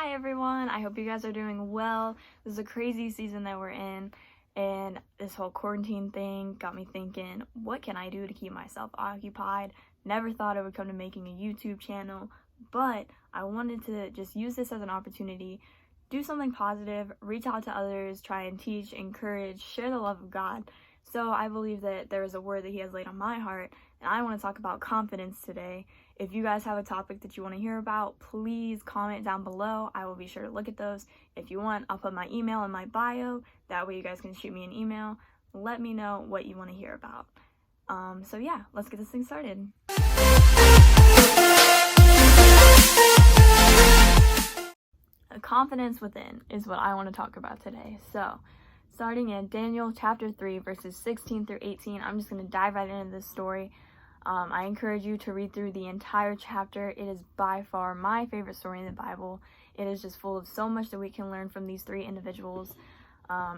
Hi everyone, I hope you guys are doing well. This is a crazy season that we're in, and this whole quarantine thing got me thinking, what can I do to keep myself occupied? Never thought I would come to making a YouTube channel, but I wanted to just use this as an opportunity, do something positive, reach out to others, try and teach, encourage, share the love of God. So I believe that there is a word that He has laid on my heart, and I want to talk about confidence today. If you guys have a topic that you want to hear about, please comment down below. I will be sure to look at those. If you want, I'll put my email in my bio. That way you guys can shoot me an email. Let me know what you want to hear about. So yeah, let's get this thing started. Confidence within is what I want to talk about today. So starting in Daniel chapter 3 verses 16 through 18, I'm just going to dive right into this story. I encourage you to read through the entire chapter. It is by far my favorite story in the Bible. It is just full of so much that we can learn from these three individuals.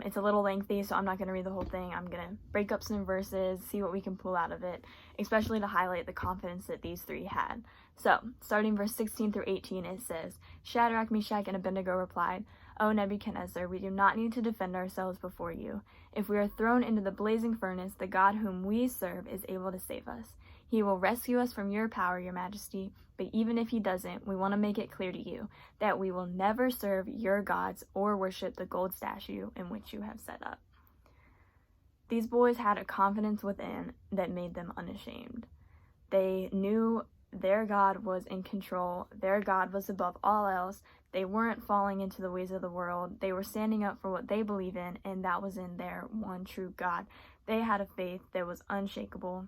It's a little lengthy, so I'm not going to read the whole thing. I'm going to break up some verses, see what we can pull out of it, especially to highlight the confidence that these three had. So, starting verse 16 through 18, it says, Shadrach, Meshach, and Abednego replied, O Nebuchadnezzar, we do not need to defend ourselves before you. If we are thrown into the blazing furnace, the God whom we serve is able to save us. He will rescue us from your power, your majesty, but even if he doesn't, we want to make it clear to you that we will never serve your gods or worship the gold statue in which you have set up. These boys had a confidence within that made them unashamed. They knew their God was in control. Their God was above all else. They weren't falling into the ways of the world. They were standing up for what they believe in, and that was in their one true God. They had a faith that was unshakable,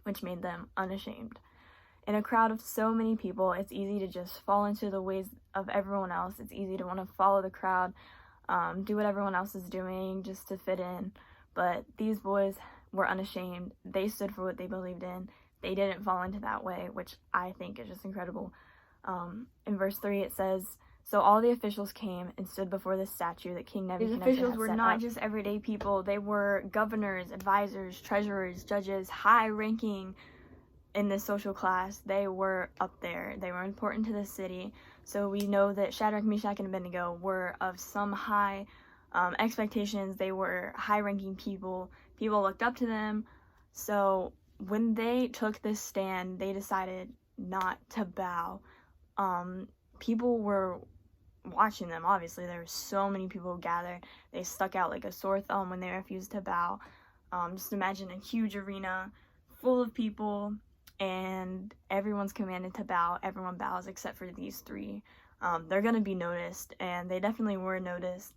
which made them unashamed. In a crowd of so many people, it's easy to just fall into the ways of everyone else. It's easy to want to follow the crowd, do what everyone else is doing just to fit in. But these boys were unashamed. They stood for what they believed in. They didn't fall into that way, which I think is just incredible. In verse 3, it says, So all the officials came and stood before the statue that King Nebuchadnezzar had set up. These officials were not just everyday people. They were governors, advisors, treasurers, judges, high-ranking in this social class. They were up there. They were important to the city. So we know that Shadrach, Meshach, and Abednego were of some high expectations. They were high-ranking people. People looked up to them. So when they took this stand, they decided not to bow. People were watching them. Obviously, there were so many people gathered. They stuck out like a sore thumb when they refused to bow. Just imagine a huge arena full of people, and everyone's commanded to bow. Everyone bows except for these three. They're going to be noticed, and they definitely were noticed.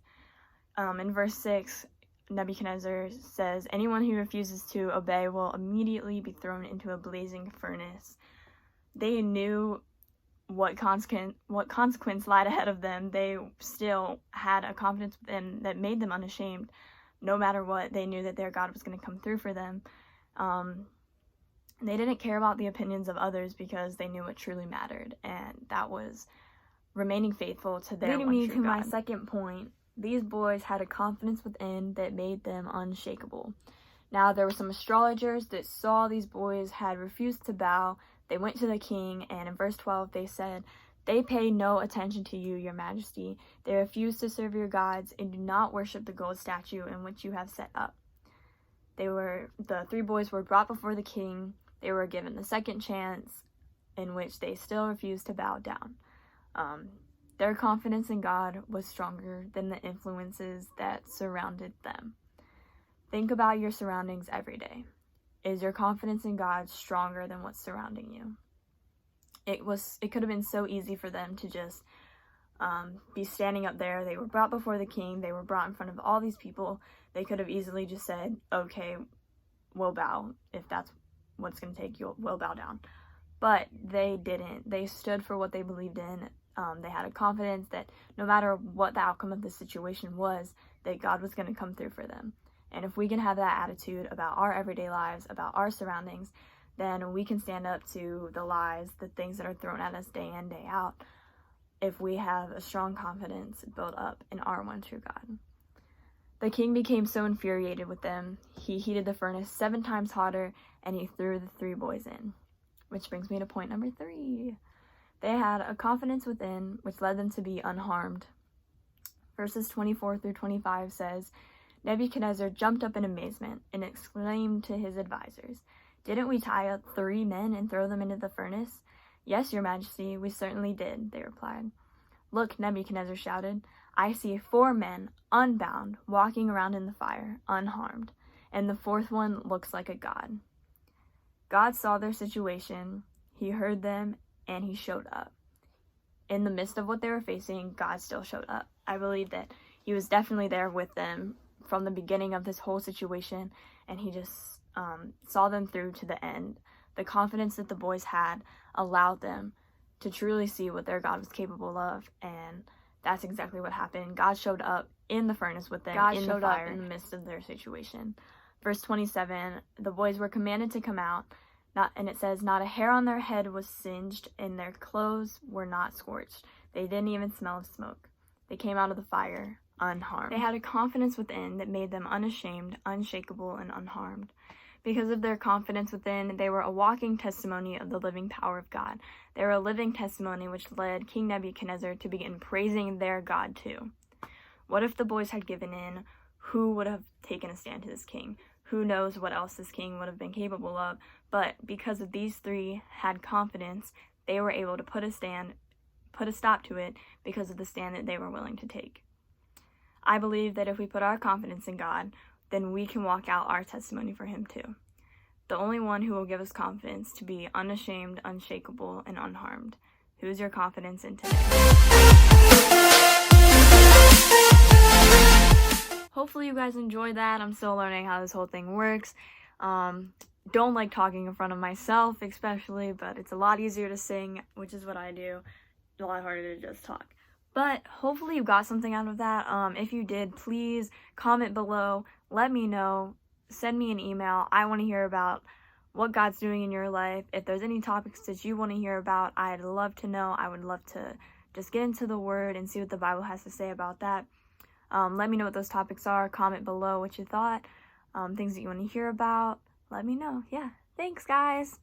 In verse 6, Nebuchadnezzar says, Anyone who refuses to obey will immediately be thrown into a blazing furnace. They knew what consequence lied ahead of them. They still had a confidence within that made them unashamed. No matter what, they knew that their God was going to come through for them. They didn't care about the opinions of others because they knew what truly mattered, and that was remaining faithful to their one true God. Leading me to my second point, these boys had a confidence within that made them unshakable. Now, there were some astrologers that saw these boys had refused to bow. They went to the king, and in verse 12 they said, They pay no attention to you, your majesty. They refuse to serve your gods and do not worship the gold statue in which you have set up. The three boys were brought before the king. They were given the second chance, in which they still refused to bow down. Their confidence in God was stronger than the influences that surrounded them. Think about your surroundings every day. Is your confidence in God stronger than what's surrounding you? It could have been so easy for them to just be standing up there. They were brought before the king. They were brought in front of all these people. They could have easily just said, okay, we'll bow. If that's what it's going to take, we'll bow down. But they didn't. They stood for what they believed in. They had a confidence that no matter what the outcome of the situation was, that God was going to come through for them. And if we can have that attitude about our everyday lives, about our surroundings, then we can stand up to the lies, the things that are thrown at us day in, day out, if we have a strong confidence built up in our one true God. The king became so infuriated with them, he heated the furnace 7 times hotter, and he threw the 3 boys in. Which brings me to point number 3. They had a confidence within which led them to be unharmed. Verses 24 through 25 says, Nebuchadnezzar jumped up in amazement and exclaimed to his advisors, "Didn't we tie up 3 men and throw them into the furnace?" "Yes, your majesty, we certainly did," they replied. "Look," Nebuchadnezzar shouted, "I see 4 men, unbound, walking around in the fire, unharmed, and the 4th one looks like a god." God saw their situation, he heard them, and he showed up. In the midst of what they were facing, God still showed up. I believe that he was definitely there with them from the beginning of this whole situation, and he just saw them through to the end. The confidence that the boys had allowed them to truly see what their God was capable of, and that's exactly what happened. God showed up in the furnace with them, God in showed the fire, up in the midst of their situation. Verse 27, the boys were commanded to come out, and it says, "Not a hair on their head was singed, and their clothes were not scorched. They didn't even smell of smoke. They came out of the fire unharmed." They had a confidence within that made them unashamed, unshakable, and unharmed. Because of their confidence within, they were a walking testimony of the living power of God. They were a living testimony which led King Nebuchadnezzar to begin praising their God too. What if the boys had given in? Who would have taken a stand to this king? Who knows what else this king would have been capable of? But because of these 3 had confidence, they were able to put a stop to it because of the stand that they were willing to take. I believe that if we put our confidence in God, then we can walk out our testimony for him too. The only one who will give us confidence to be unashamed, unshakable, and unharmed. Who's your confidence in today? Hopefully you guys enjoyed that. I'm still learning how this whole thing works. Don't like talking in front of myself especially, but it's a lot easier to sing, which is what I do. It's a lot harder to just talk. But hopefully you got something out of that. If you did, please comment below. Let me know. Send me an email. I want to hear about what God's doing in your life. If there's any topics that you want to hear about, I'd love to know. I would love to just get into the Word and see what the Bible has to say about that. Let me know what those topics are. Comment below what you thought. Things that you want to hear about. Let me know. Yeah. Thanks, guys.